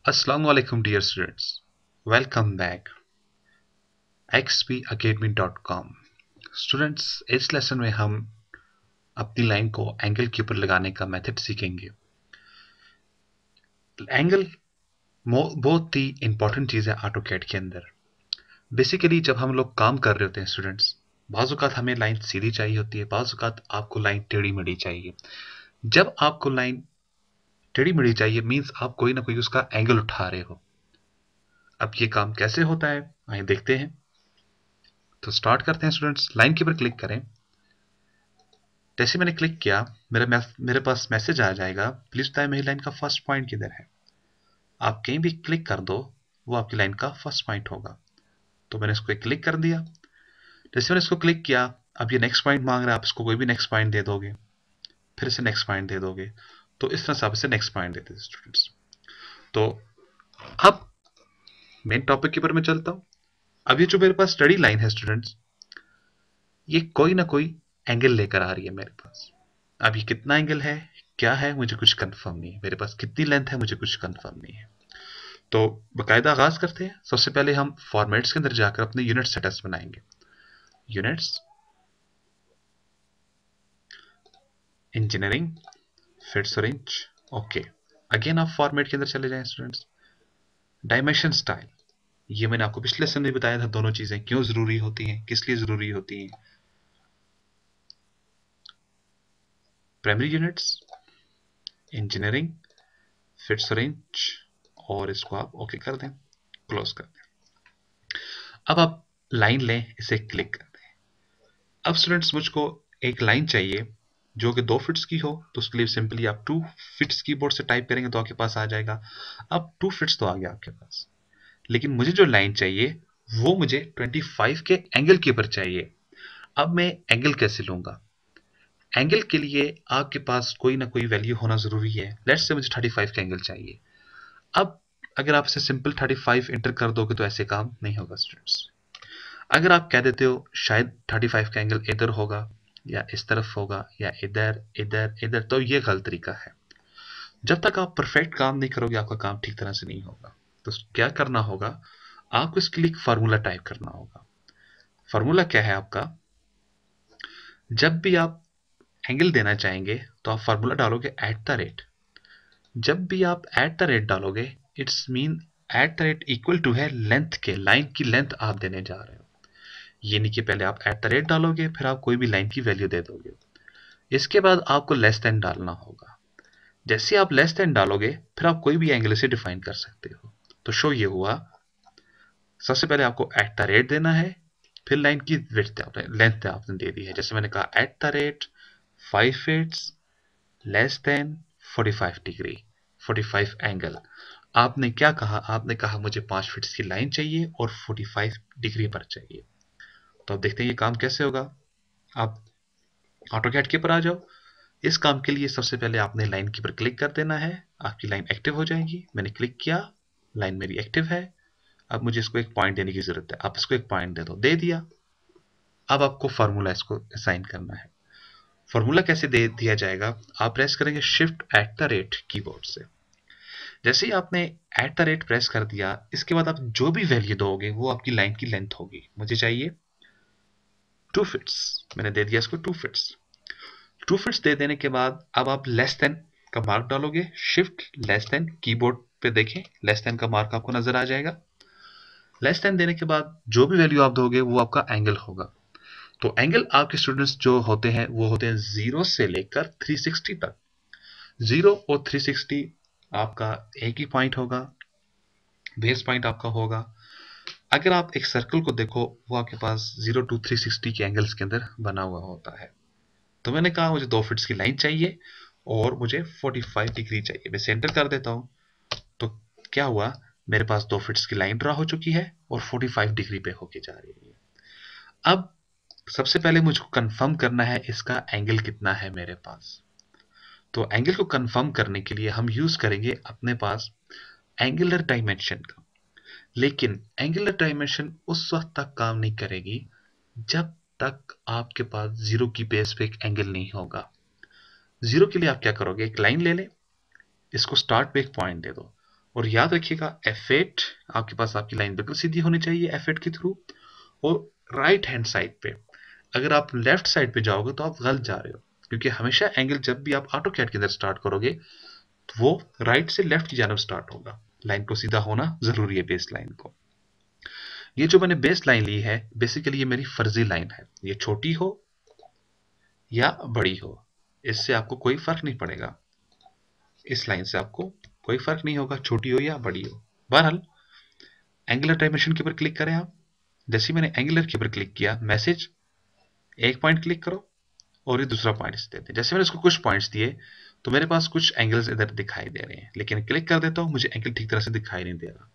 Assalamualaikum dear students. Welcome back. xpacademy.com. Students, इस lesson में हम अपनी लाइन को एंगल के ऊपर लगाने का मेथड सीखेंगे। एंगल बहुत ही इंपॉर्टेंट चीज़ है ऑटोकैड के अंदर। बेसिकली जब हम लोग काम कर रहे होते हैं स्टूडेंट्स, बाज़ औक़ात हमें लाइन सीधी चाहिए होती है, बाज़ औक़ात आपको लाइन टेढ़ी मेढ़ी चाहिए। जब आपको लाइन टेढ़ी मेढ़ी चाहिए मीन्स आप कोई ना कोई उसका एंगल उठा रहे हो। अब ये काम कैसे होता है आइए देखते हैं। तो स्टार्ट करते हैं स्टूडेंट्स। लाइन के ऊपर क्लिक करें। जैसे मैंने क्लिक किया मेरे पास मैसेज आ जाएगा, प्लीज बताएं मेरी लाइन का फर्स्ट पॉइंट किधर है। आप कहीं भी क्लिक कर दो, वो आपकी लाइन का फर्स्ट पॉइंट होगा। तो मैंने इसको क्लिक कर दिया। जैसे मैंने इसको क्लिक किया, अब ये नेक्स्ट पॉइंट मांग रहा है, आप इसको कोई भी नेक्स्ट पॉइंट दे दोगे, फिर इसे नेक्स्ट पॉइंट दे दोगे। तो इस तरह से आप इसे नेक्स्ट पॉइंट देते हैं स्टूडेंट्स। तो अब मेन टॉपिक के ऊपर मैं चलता हूँ। अब ये जो मेरे पास स्टडी लाइन है स्टूडेंट्स, ये कोई ना कोई एंगल लेकर आ रही है मेरे पास। अब ये कितना एंगल है, क्या है, मुझे कुछ कंफर्म नहीं है। मेरे पास कितनी लेंथ है, मुझे कुछ कंफर्म नहीं है। तो बाकायदा आगाज करते हैं। सबसे पहले हम फॉर्मेट्स के अंदर जाकर अपने यूनिट सेटअप्स बनाएंगे। यूनिट्स, इंजीनियरिंग, फिट्स और इंच, ओके। अगेन आप फॉर्मेट के अंदर चले जाएं स्टूडेंट्स। डायमेंशन स्टाइल, ये मैंने आपको पिछले लेसन में बताया था, दोनों चीजें क्यों जरूरी होती हैं, किस लिए जरूरी होती हैं। प्राइमरी यूनिट्स, इंजीनियरिंग, फिट्स और इंच, और इसको आप ओके कर दें, क्लोज कर दें। अब आप लाइन लें, इसे क्लिक कर दें। अब स्टूडेंट्स मुझको एक लाइन चाहिए जो कि 2 फिट्स की हो, तो उसके लिए सिंपली आप 2 फिट्स कीबोर्ड से टाइप करेंगे तो आपके पास आ जाएगा। अब 2 फिट्स तो आ गया आपके पास, लेकिन मुझे जो लाइन चाहिए वो मुझे 25 के एंगल के ऊपर चाहिए। अब मैं एंगल कैसे लूंगा? एंगल के लिए आपके पास कोई ना कोई वैल्यू होना जरूरी है। लेट्स से मुझे 35 का एंगल चाहिए। अब अगर आप इसे सिंपल 35 एंटर कर दोगे तो ऐसे काम नहीं होगा स्टूडेंट्स। अगर आप कह देते हो शायद 35 का एंगल इधर होगा या इस तरफ होगा या इधर इधर इधर, तो ये गलत तरीका है। जब तक आप परफेक्ट काम नहीं करोगे आपका काम ठीक तरह से नहीं होगा। तो क्या करना होगा, आपको इसके लिए एक फार्मूला टाइप करना होगा। फार्मूला क्या है आपका? जब भी आप एंगल देना चाहेंगे तो आप फार्मूला डालोगे @। जब भी आप @ डालोगे, इट्स मीन @ इक्वल टू है लेंथ के, लाइन की लेंथ आप देने जा रहे हो। ये नहीं कि पहले आप @ डालोगे फिर आप कोई भी लाइन की वैल्यू दे दोगे। इसके बाद आपको लेस देन डालना होगा। जैसे आप लेस देन डालोगे फिर आप कोई भी एंगल से डिफाइन कर सकते हो। तो शो ये हुआ, सबसे पहले आपको @ देना है, फिर लाइन की विड्थ लेंथ आपने दे दी है। जैसे मैंने कहा @ 5 feets less than 45 degree, 45 angle. आपने क्या कहा? आपने कहा मुझे 5 फीट्स की लाइन चाहिए और 45 डिग्री पर चाहिए। तो अब देखते हैं ये काम कैसे होगा। आप ऑटोकैड के ऊपर आ जाओ। इस काम के लिए सबसे पहले आपने लाइन के ऊपर क्लिक कर देना है, आपकी लाइन एक्टिव हो जाएगी। मैंने क्लिक किया, लाइन मेरी एक्टिव है। अब मुझे इसको एक पॉइंट देने की जरूरत है, आप इसको एक पॉइंट दे दो, दे दिया। अब आपको फार्मूला इसको असाइन करना है। फार्मूला कैसे दे दिया जाएगा? आप प्रेस करेंगे शिफ्ट @ कीबोर्ड से। जैसे ही आपने @ प्रेस कर दिया, इसके बाद आप जो भी वैल्यू दोगे वो आपकी लाइन की लेंथ होगी। मुझे चाहिए 2 फिट्स, मैंने दे दिया इसको 2 फिट्स। 2 फिट्स दे देने के बाद अब आप लेस देन का मार्क डालोगे, शिफ्ट लेस देन, कीबोर्ड पे देखें लेस देन का मार्क आपको नजर आ जाएगा। लेस देन देने के बाद जो भी वैल्यू आप दोगे वो आपका एंगल होगा। तो एंगल आपके स्टूडेंट्स जो होते हैं वो होते हैं 0 से लेकर 360 तक। 0 और 360 आपका एक ही पॉइंट होगा, बेस पॉइंट आपका होगा। अगर आप एक सर्कल को देखो, वो आपके पास 0 to 360 के एंगल्स के अंदर बना हुआ होता है। तो मैंने कहा मुझे 2 फिट्स की लाइन चाहिए और मुझे 45 डिग्री चाहिए। मैं सेंटर कर देता हूं। तो क्या हुआ, मेरे पास 2 फिट्स की लाइन ड्रा हो चुकी है और 45 डिग्री पे होके जा रही है। अब सबसे पहले मुझको कंफर्म करना है इसका एंगल कितना है मेरे पास। तो एंगल को कंफर्म करने के लिए हम यूज करेंगे अपने पास एंगुलर डायमेंशन का। लेकिन एंगुलर डायमेंशन उस वक्त तक काम नहीं करेगी जब तक आपके पास 0 की बेस पे एक एंगल नहीं होगा। 0 के लिए आप क्या करोगे, एक लाइन ले लें, इसको स्टार्ट पे एक पॉइंट दे दो। और याद रखिएगा F8 आपके पास आपकी लाइन बिल्कुल सीधी होनी चाहिए F8 के थ्रू। और राइट हैंड साइड पे अगर आप लेफ्ट साइड पे जाओगे तो आप गलत जा रहे हो, क्योंकि हमेशा एंगल जब भी आप ऑटोकैड के अंदर स्टार्ट करोगे तो वो राइट से लेफ्ट की जानब स्टार्ट होगा। लाइन को सीधा होना जरूरी है बेस लाइन को। ये जो मैंने बेस लाइन ली है बेसिकली ये मेरी फर्जी लाइन है, ये छोटी हो या बड़ी हो इससे आपको कोई फर्क नहीं पड़ेगा, इस लाइन से आपको कोई फर्क नहीं होगा छोटी हो या बड़ी हो। बहरहाल एंगुलर डायमेंशन के ऊपर क्लिक करें आप। जैसे मैंने एंगुलर के ऊपर क्लिक किया, मैसेज एक पॉइंट क्लिक करो और ये दूसरा पॉइंट देते हैं। जैसे मैंने इसको कुछ पॉइंट्स दिए तो मेरे पास कुछ एंगल्स इधर दिखाई दे रहे हैं, लेकिन क्लिक कर देता हूं मुझे एंगल ठीक तरह से दिखाई नहीं दे रहा।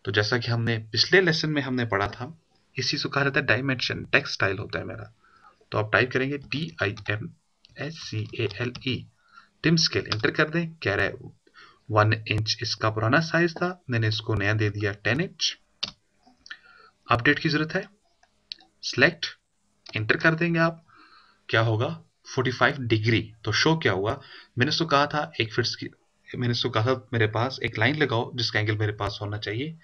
तो जैसा कि हमने पिछले लेसन में हमने पढ़ा था, इस चीज को कहा जाता है डायमेंशन, टेक्स्ट स्टाइल होता है मेरा। तो आप टाइप करेंगे TIMSCALE, टिम स्केल, एंटर कर दें। कह रहा है 1 इंच इसका पुराना साइज था, मैंने इसको नया दे दिया 10 इंच। अपडेट की जरूरत है, सिलेक्ट, एंटर कर देंगे आप। क्या होगा 45 डिग्री। तो शो क्या हुआ, मैंने इसको कहा था एक फिट्स की, मैंने इसको कहा था मेरे पास एक लाइन लगाओ जिसका एंगल मेरे पास होना चाहिए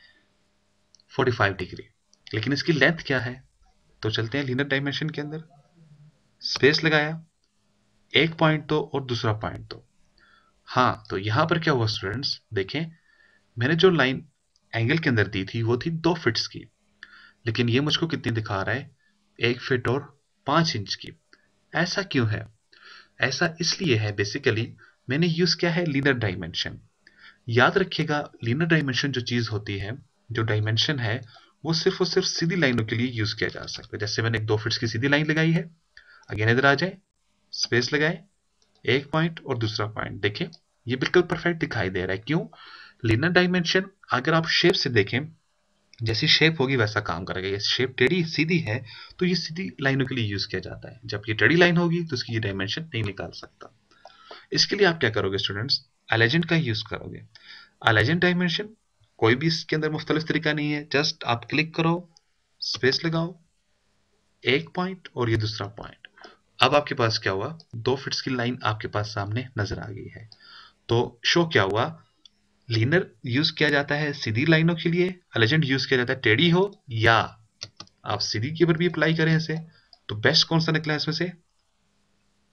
45 डिग्री, लेकिन इसकी लेंथ क्या है। तो चलते हैं लीनियर डायमेंशन के अंदर, स्पेस लगाया, एक पॉइंट दो और दूसरा पॉइंट दो। हाँ, तो यहां पर क्या हुआ स्टूडेंट्स, देखें मैंने जो लाइन एंगल के अंदर दी थी वो थी 2 फिट्स की, लेकिन ये मुझको कितनी दिखा रहा है 1 फिट और 5 इंच की। ऐसा क्यों है, ऐसा इसलिए है बेसिकली मैंने यूज किया है लीनियर डायमेंशन। याद रखिएगा लीनियर डायमेंशन जो चीज होती है, जो डायमेंशन है वो सिर्फ और सिर्फ सीधी लाइनों के लिए यूज किया जा सकता है। जैसे मैंने एक 2 फिट्स की सीधी लाइन लगाई है, अगेन इधर आ जाए, स्पेस लगाए, एक पॉइंट और दूसरा पॉइंट, देखें ये बिल्कुल परफेक्ट दिखाई दे रहा है। क्यों, लीनियर डायमेंशन अगर आप शेप से देखें, जैसी शेप होगी वैसा काम करेगा। ये शेप टेढ़ी सीधी है तो ये सीधी लाइनों के लिए यूज किया जाता है, जब ये टेढ़ी लाइन होगी तो इसकी ये डायमेंशन नहीं निकाल सकता। इसके लिए आप क्या करोगे स्टूडेंट्स, अलेजेंट का यूज करोगे। अलेजेंट डायमेंशन कोई भी इसके अंदर मुख्तलिफ तरीका नहीं है, जस्ट आप क्लिक करो, स्पेस लगाओ, एक पॉइंट और ये दूसरा पॉइंट। अब आपके पास क्या हुआ, 2 फिट्स की लाइन आपके पास सामने नजर आ गई है। तो शो क्या हुआ, लीनर यूज किया जाता है सीधी लाइनों के लिए, अलेजेंट यूज किया जाता है टेढ़ी हो या आप सीधी के ऊपर भी अप्लाई करें इसे। तो बेस्ट कौन सा निकला इसमें से,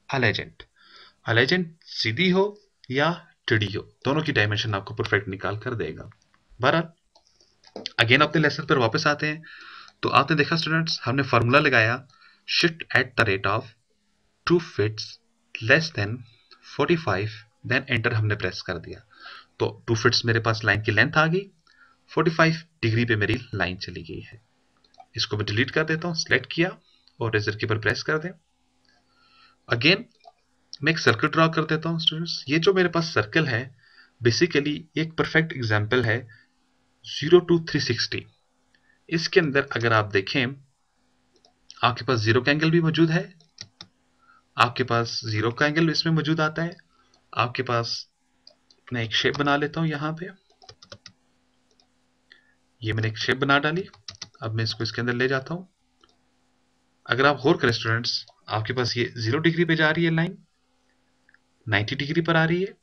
अलेजेंट। अलेजेंट सीधी हो या टेढ़ी हो, दोनों की डायमेंशन आपको परफेक्ट निकाल कर देगा। बहरहाल अगेन अपने लेसन पर वापस आते हैं। तो आपने देखा स्टूडेंट्स, हमने फार्मूला लगाया shift at the rate of 2 feets less than 45, then enter हमने प्रेस कर दिया। तो 2 फिट्स मेरे पास लाइन की लेंथ आ गई, 45 डिग्री पे मेरी लाइन चली गई है। इसको मैं डिलीट कर देता हूं, सिलेक्ट किया और रेजर की पर प्रेस कर दें। अगेन मैं एक सर्कल ड्रॉ कर देता हूं स्टूडेंट्स। ये जो मेरे पास सर्कल है बेसिकली एक परफेक्ट एग्जांपल है 0 to 360। इसके अंदर अगर आप देखें आपके पास जीरो का एंगल भी मौजूद है, आपके पास जीरो का एंगल इसमें मौजूद आता है। आपके पास मैं एक शेप बना लेता हूं यहां पे, ये मैंने एक शेप बना डाली। अब मैं इसको इसके अंदर ले जाता हूं। अगर आप गौर करें स्टूडेंट्स, आपके पास ये 0 डिग्री पे जा रही है लाइन, 90 डिग्री पर आ रही है,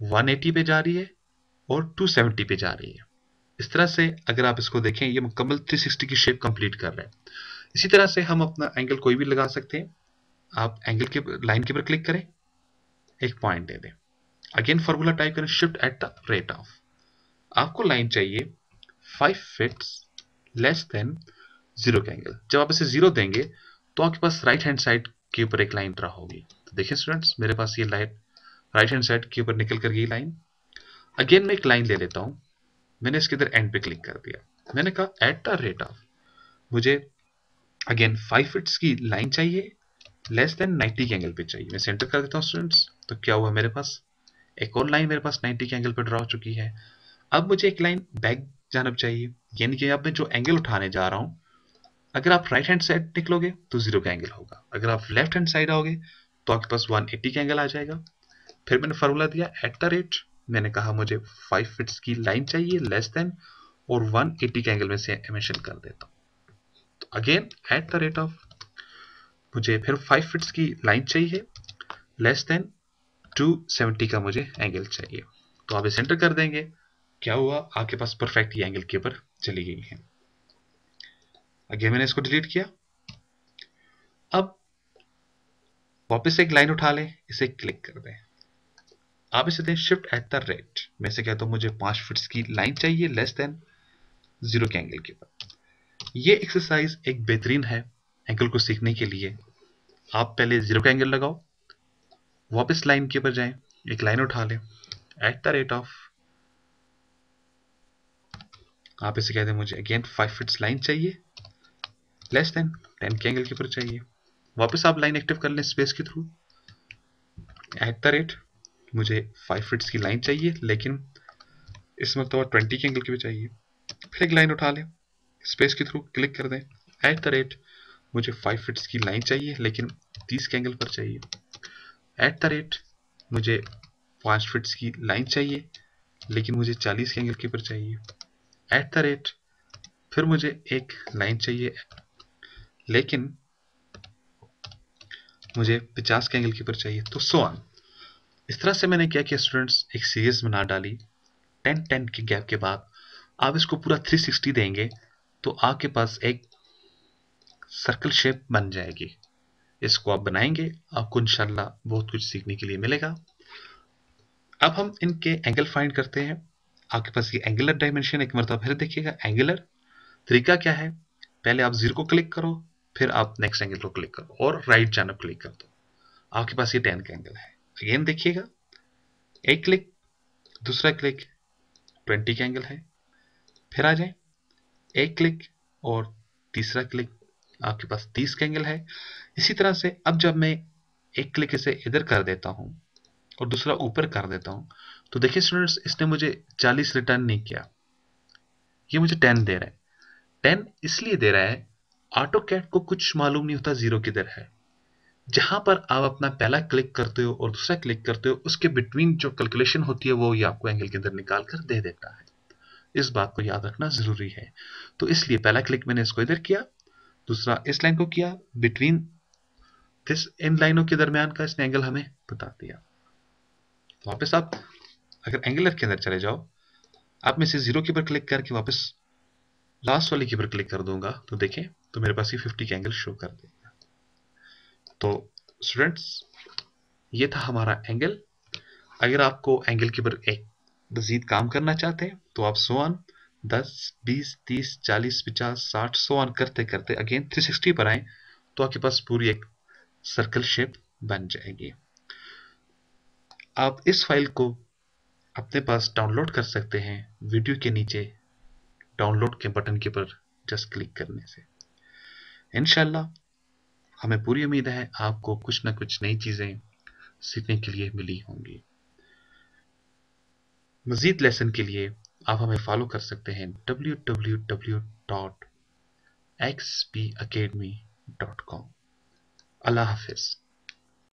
180 पे जा रही है और 270 पे जा रही है। इस तरह से अगर आप इसको देखें ये मुकम्मल 360 की शेप कंप्लीट कर रहा है। इसी तरह से हम अपना एंगल कोई भी लगा सकते हैं। आप एंगल के लाइन के ऊपर क्लिक करें, एक पॉइंट दे दें, अगेन फॉर्मूला टाइप करें shift at the rate of, आपको लाइन चाहिए 5 फिट्स लेस देन 0 का एंगल। जब आप इसे 0 देंगे तो आपके पास राइट हैंड साइड के ऊपर एक लाइन ड्रा होगी। तो देखिए स्टूडेंट्स मेरे पास ये लाइन राइट हैंड साइड के ऊपर निकल कर गई लाइन। अगेन मैं एक लाइन ले लेता हूं, मैंने इसके इधर एंड पे क्लिक कर दिया, मैंने कहा एट द रेट ऑफ, मुझे अगेन 5 फिट्स की लाइन चाहिए, लेस देन 90 के एंगल पे चाहिए। मैं सेंटर कर देता हूं स्टूडेंट्स। तो क्या हुआ, मेरे पास एक और लाइन मेरे पास 90 के एंगल पे ड्रॉ हो चुकी है। अब मुझे एक लाइन बैक जानब चाहिए, यानी कि अब मैं जो एंगल उठाने जा रहा हूं, अगर आप राइट हैंड साइड निकलोगे तो 0 का एंगल होगा, अगर आप लेफ्ट हैंड साइड आओगे तो आपके पास 180 का एंगल आ जाएगा। फिर मैंने फार्मूला दिया एट द रेट, मैंने कहा मुझे 5 फिट्स की लाइन चाहिए लेस देन, और 180 के एंगल में से मेंशन कर देता हूं। तो again eight the rate of, मुझे फिर 5 फिट्स की लाइन चाहिए लेस देन 270 का मुझे एंगल चाहिए। तो आप इसे एंटर कर देंगे। क्या हुआ, आपके पास परफेक्ट ये एंगल के ऊपर चली गई है। अगेन मैंने इसको डिलीट किया। अब वापस एक लाइन उठा लें, इसे क्लिक कर दें। आप इसे दें शिफ्ट एट द रेट, मैं से कहता हूं मुझे 5 फीट की लाइन चाहिए लेस देन 0 के एंगल के ऊपर। ये एक्सरसाइज एक बेहतरीन है एंगल को सीखने के लिए। आप पहले 0 का एंगल लगाओ, वापस लाइन के ऊपर जाएं, एक लाइन उठा लें एट द रेट ऑफ, आप इसे कहते हैं मुझे अगेन 5 फीट लाइन चाहिए लेस देन 10 के एंगल के ऊपर चाहिए। वापस आप लाइन एक्टिव कर लें स्पेस के थ्रू, एट द रेट मुझे 5 फीट की लाइन चाहिए लेकिन इस वक्त 20 के एंगल के ऊपर चाहिए। फिर एक लाइन उठा लें, स्पेस के थ्रू क्लिक कर दें, एट द रेट मुझे 5 फीट की लाइन चाहिए लेकिन 30 के एंगल पर चाहिए। एट द रेट मुझे 5 फीट की लाइन चाहिए लेकिन मुझे 40 के एंगल के ऊपर चाहिए। एट द रेट फिर मुझे एक लाइन चाहिए लेकिन मुझे 50 के एंगल के ऊपर चाहिए, तो सो ऑन। इस तरह से मैंने क्या किया स्टूडेंट्स, एक सीरीज बना डाली 10-10 के गैप के बाद। आप इसको पूरा 360 देंगे तो आपके पास एक सर्कल शेप बन जाएगी। इसको आप बनाएंगे, आपको इंशाल्लाह बहुत कुछ सीखने के लिए मिलेगा। अब हम इनके एंगल फाइंड करते हैं। आपके पास ये एंगुलर डायमेंशन एक मरतबा फिर देखिएगा। एंगुलर तरीका क्या है, पहले आप 0 को क्लिक करो, फिर आप नेक्स्ट एंगल को क्लिक करो और राइट जानब क्लिक कर दो। आपके पास ये 10 का एंगल है। अगेन देखिएगा, एक क्लिक, दूसरा क्लिक, 20 का एंगल है। फिर आ जाए, एक क्लिक और तीसरा क्लिक, आपके पास 30 का एंगल है। इसी तरह से अब जब मैं एक क्लिक इसे इधर कर देता हूं और दूसरा ऊपर कर देता हूं, तो देखिए स्टूडेंट्स, इसने मुझे 40 रिटर्न नहीं किया, ये मुझे 10 दे रहा है। 10 इसलिए दे रहा है, ऑटो कैड को कुछ मालूम नहीं होता 0 किधर है। जहां पर आप अपना पहला क्लिक करते हो और दूसरा क्लिक करते हो, उसके बिटवीन जो कैलकुलेशन होती है वो ये आपको एंगल के अंदर निकाल कर दे देता है। इस बात को याद रखना जरूरी है। तो इसलिए पहला क्लिक मैंने इसको इधर किया, दूसरा इस लाइन को किया, बिटवीन दिस इन लाइनों के दरमियान का इसने एंगल हमें बता दिया। तो वापस आप अगर एंगलर के अंदर चले जाओ, आप में से 0 के ऊपर क्लिक करके वापस लास्ट वाले के ऊपर क्लिक कर दूंगा, तो देखें तो मेरे पास ये 50 का एंगल शो कर देगा। तो स्टूडेंट्स, ये था हमारा एंगल। अगर आपको एंगल के ऊपर एक मजीद काम करना चाहते हैं तो आप सो ऑन 10, 20, 30, 40, 50, 60 सो ऑन करते करते अगेन 360 पर आए तो आपके पास पूरी एक सर्कल शेप बन जाएगी। आप इस फाइल को अपने पास डाउनलोड कर सकते हैं वीडियो के नीचे डाउनलोड के बटन के ऊपर जस्ट क्लिक करने से। इंशाल्लाह हमें पूरी उम्मीद है आपको कुछ ना कुछ नई चीजें सीखने के लिए मिली होंगी। मजीद लेसन के लिए आप हमें फॉलो कर सकते हैं www.xpacademy.com। अल्लाह हाफिज।